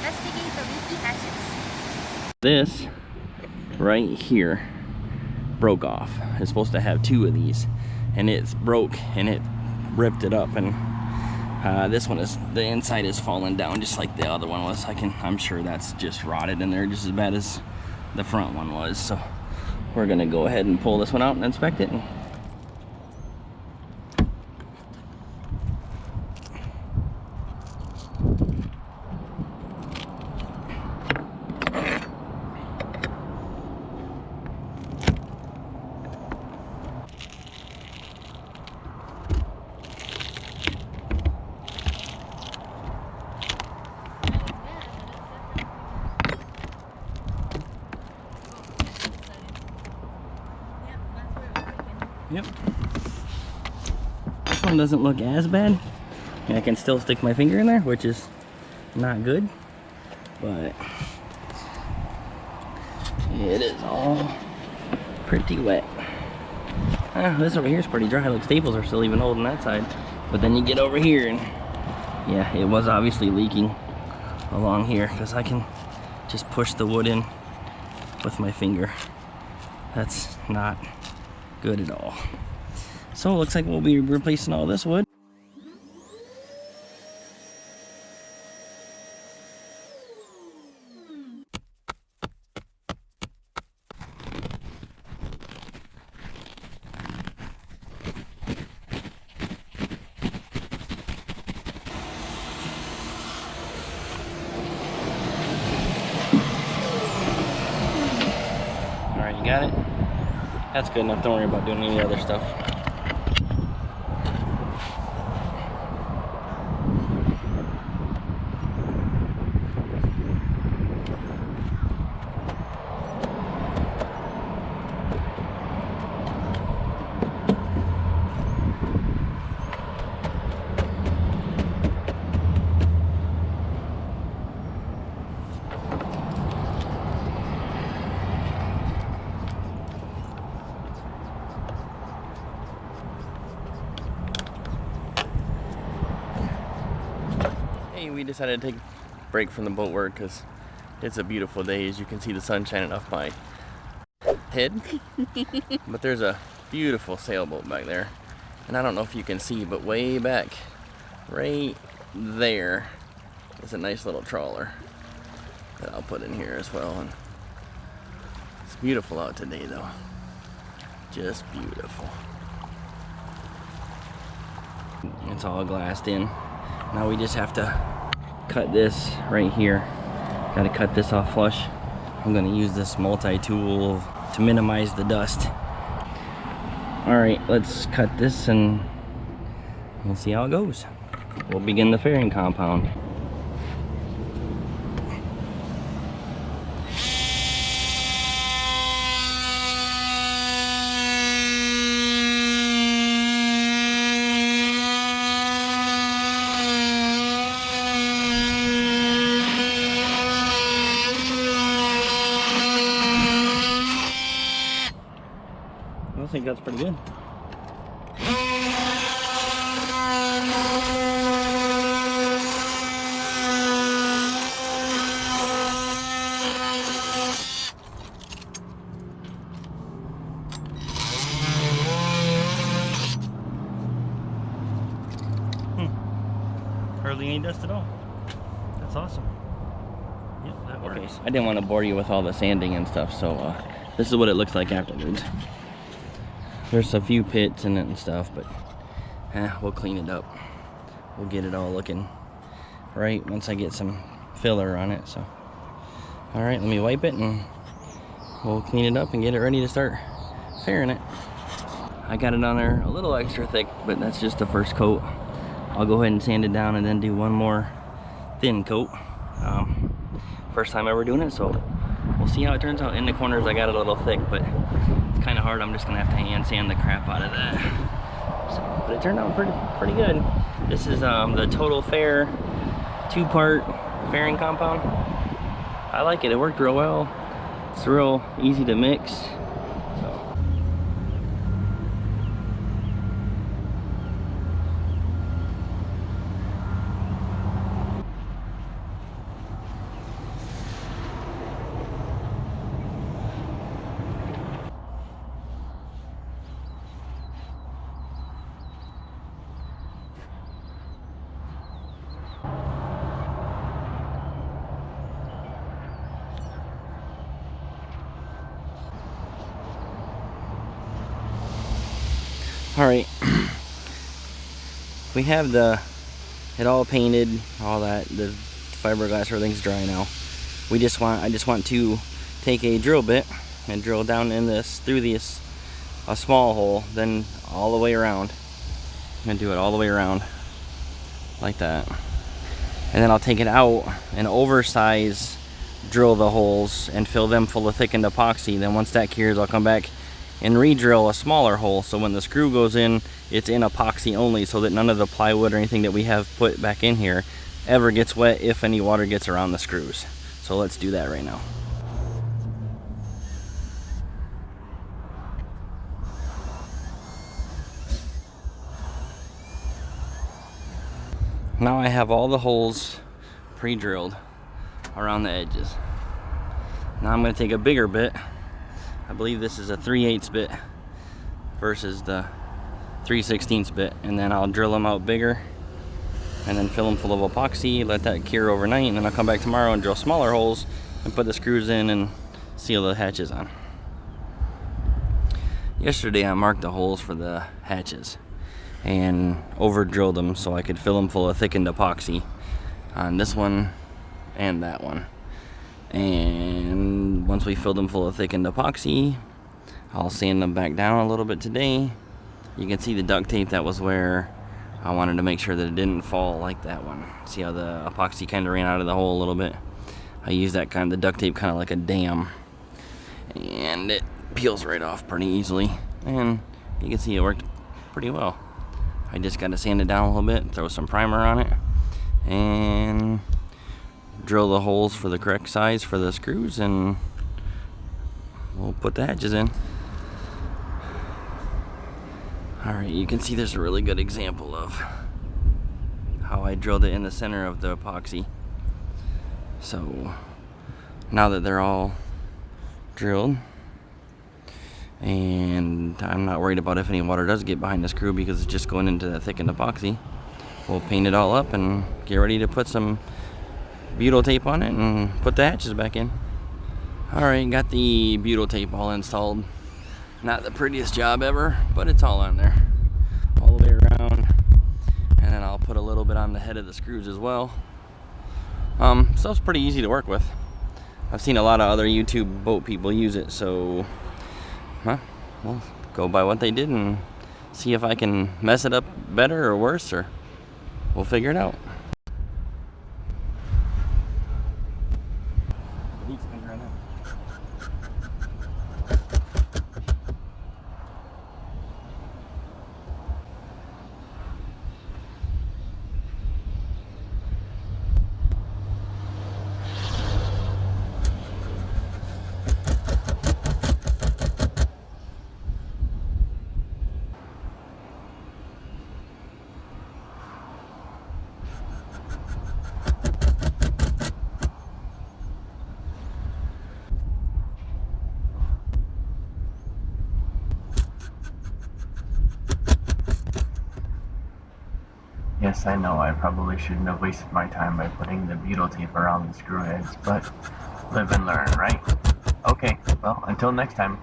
Investigate the leaky hatches. This right here broke off. It's supposed to have 2 of these, and it's broke and it ripped it up, and this one is, the inside is falling down just like the other one was. I'm sure that's just rotted in there just as bad as the front one was. So we're gonna go ahead and pull this one out and inspect it. Yep. This one doesn't look as bad. I can still stick my finger in there, which is not good, but it is all pretty wet. This over here is pretty dry. Look, staples are still even holding that side. But then you get over here and yeah, it was obviously leaking along here because I can just push the wood in with my finger. That's not good at all. So it looks like we'll be replacing all this wood. All right, you got it? That's good enough. Don't worry about doing any other stuff. We decided to take a break from the boat work because it's a beautiful day. As you can see, the sun shining off my head. But there's a beautiful sailboat back there, and I don't know if you can see, but way back right there is a nice little trawler that I'll put in here as well. And it's beautiful out today though, just beautiful. It's all glassed in. Now we just have to cut this right here. Got to cut this off flush. I'm going to use this multi-tool to minimize the dust. All right, let's cut this and we'll see how it goes. We'll begin the fairing compound. I think that's pretty good. Hardly any dust at all. That's awesome. Yep, that works. Okay, I didn't want to bore you with all the sanding and stuff, so this is what it looks like afterwards. There's a few pits in it and stuff, but we'll clean it up. We'll get it all looking right once I get some filler on it. So, all right, let me wipe it and we'll clean it up and get it ready to start fairing it. I got it on there a little extra thick, but that's just the first coat. I'll go ahead and sand it down and then do one more thin coat. First time ever doing it, so we'll see how it turns out. In the corners I got it a little thick, but it's kind of hard. I'm just gonna have to hand sand the crap out of that. So, but it turned out pretty good. This is the Total Fair 2-part fairing compound. I like it. It worked real well. It's real easy to mix. So. Alright. We have it all painted, all that, the fiberglass, everything's dry now. I just want to take a drill bit and drill down in this, through this, a small hole, then all the way around. I'm gonna do it all the way around, like that. And then I'll take it out and oversize drill the holes and fill them full of thickened epoxy. Then once that cures, I'll come back and re-drill a smaller hole, so when the screw goes in, it's in epoxy only, so that none of the plywood or anything that we have put back in here ever gets wet if any water gets around the screws. So let's do that right now. Now I have all the holes pre-drilled around the edges. Now I'm going to take a bigger bit. I believe this is a 3/8 bit versus the 3/16 bit, and then I'll drill them out bigger and then fill them full of epoxy, let that cure overnight, and then I'll come back tomorrow and drill smaller holes and put the screws in and seal the hatches on. Yesterday I marked the holes for the hatches and over drilled them so I could fill them full of thickened epoxy on this one and that one. And once we fill them full of thickened epoxy, I'll sand them back down a little bit today. You can see the duct tape, that was where I wanted to make sure that it didn't fall like that one. See how the epoxy kind of ran out of the hole a little bit? I use that kind of, the duct tape kind of like a dam, and it peels right off pretty easily, and you can see it worked pretty well. I just got to sand it down a little bit, throw some primer on it, and drill the holes for the correct size for the screws, and we'll put the hatches in. Alright, you can see there's a really good example of how I drilled it in the center of the epoxy. So now that they're all drilled, and I'm not worried about if any water does get behind the screw because it's just going into the thickened epoxy, we'll paint it all up and get ready to put some butyl tape on it and put the hatches back in. Alright, got the butyl tape all installed. Not the prettiest job ever, but it's all on there, all the way around. And then I'll put a little bit on the head of the screws as well. So it's pretty easy to work with. I've seen a lot of other YouTube boat people use it, so we'll go by what they did and see if I can mess it up better or worse, or we'll figure it out. Yes, I know I probably shouldn't have wasted my time by putting the butyl tape around the screw heads, but live and learn, right? Okay, well, until next time.